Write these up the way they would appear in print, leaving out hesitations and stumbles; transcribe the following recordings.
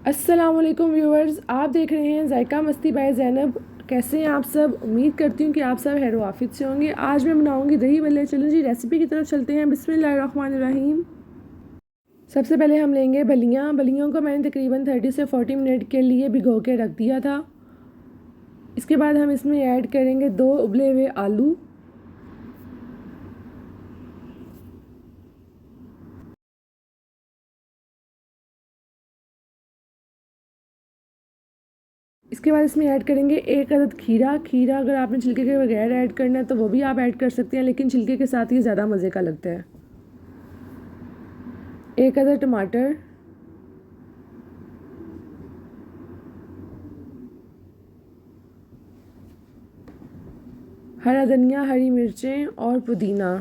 अस्सलाम वालेकुम व्यूअर्स, आप देख रहे हैं जायका मस्ती बाय ज़ैनब। कैसे हैं आप सब? उम्मीद करती हूँ कि आप सब खैर आफियत से होंगे। आज मैं बनाऊँगी दही भल्ले। चलो जी रेसिपी की तरफ चलते हैं। बिस्मिल्लाहिर्रहमानिर्रहीम। सबसे पहले हम लेंगे बलियाँ। बलियों को मैंने तकरीबन 30 से 40 मिनट के लिए भिगो के रख दिया था। इसके बाद हम इसमें ऐड करेंगे 2 उबले हुए आलू। इसके बाद इसमें ऐड करेंगे 1 अदद खीरा। खीरा अगर आपने छिलके के बगैर ऐड करना है तो वो भी आप ऐड कर सकते हैं, लेकिन छिलके के साथ ये ज़्यादा मज़े का लगता है। 1 अदद टमाटर, हरा धनिया, हरी मिर्चें और पुदीना।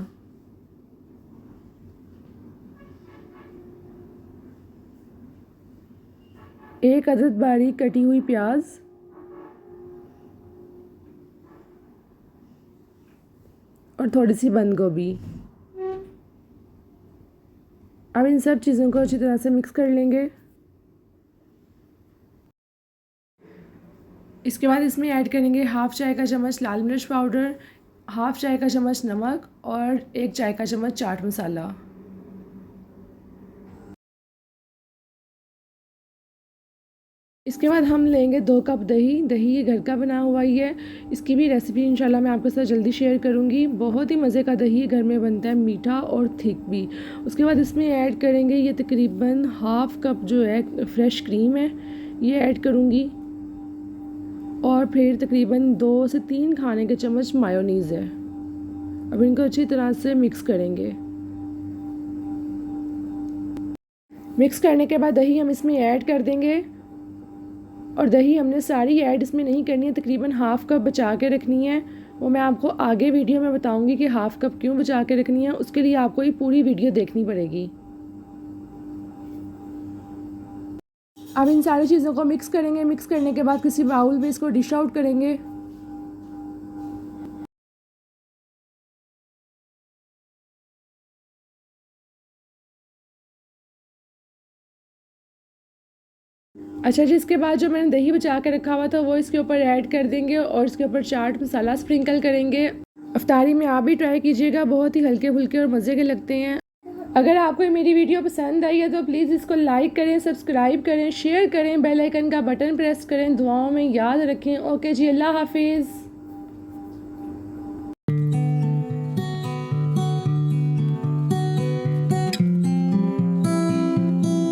एक अदद बारीक कटी हुई प्याज और थोड़ी सी बंद गोभी। अब इन सब चीज़ों को अच्छी तरह से मिक्स कर लेंगे। इसके बाद इसमें ऐड करेंगे 1/2 चाय का चम्मच लाल मिर्च पाउडर, 1/2 चाय का चम्मच नमक और 1 चाय का चम्मच चाट मसाला। इसके बाद हम लेंगे 2 कप दही। दही ये घर का बना हुआ ही है। इसकी भी रेसिपी इंशाल्लाह मैं आपके साथ जल्दी शेयर करूँगी। बहुत ही मज़े का दही घर में बनता है, मीठा और थिक भी। उसके बाद इसमें ऐड करेंगे ये तकरीबन 1/2 कप जो है फ्रेश क्रीम है, ये ऐड करूँगी। और फिर तकरीबन 2 से 3 खाने के चम्मच मायोनीज़ है। अब इनको अच्छी तरह से मिक्स करेंगे। मिक्स करने के बाद दही हम इसमें ऐड कर देंगे। और दही हमने सारी ऐड इसमें नहीं करनी है, तकरीबन 1/2 कप बचा के रखनी है। वो मैं आपको आगे वीडियो में बताऊंगी कि 1/2 कप क्यों बचा के रखनी है। उसके लिए आपको ये पूरी वीडियो देखनी पड़ेगी। अब इन सारी चीज़ों को मिक्स करेंगे। मिक्स करने के बाद किसी बाउल में इसको डिश आउट करेंगे। अच्छा जी, इसके बाद जो मैंने दही बचा के रखा हुआ था वो इसके ऊपर ऐड कर देंगे और इसके ऊपर चाट मसाला स्प्रिंकल करेंगे। अफ्तारी में आप भी ट्राई कीजिएगा, बहुत ही हल्के फुल्के और मज़े के लगते हैं। अगर आपको मेरी वीडियो पसंद आई है तो प्लीज़ इसको लाइक करें, सब्सक्राइब करें, शेयर करें, बेल आइकन का बटन प्रेस करें। दुआओं में याद रखें। ओके जी, अल्लाह हाफिज़।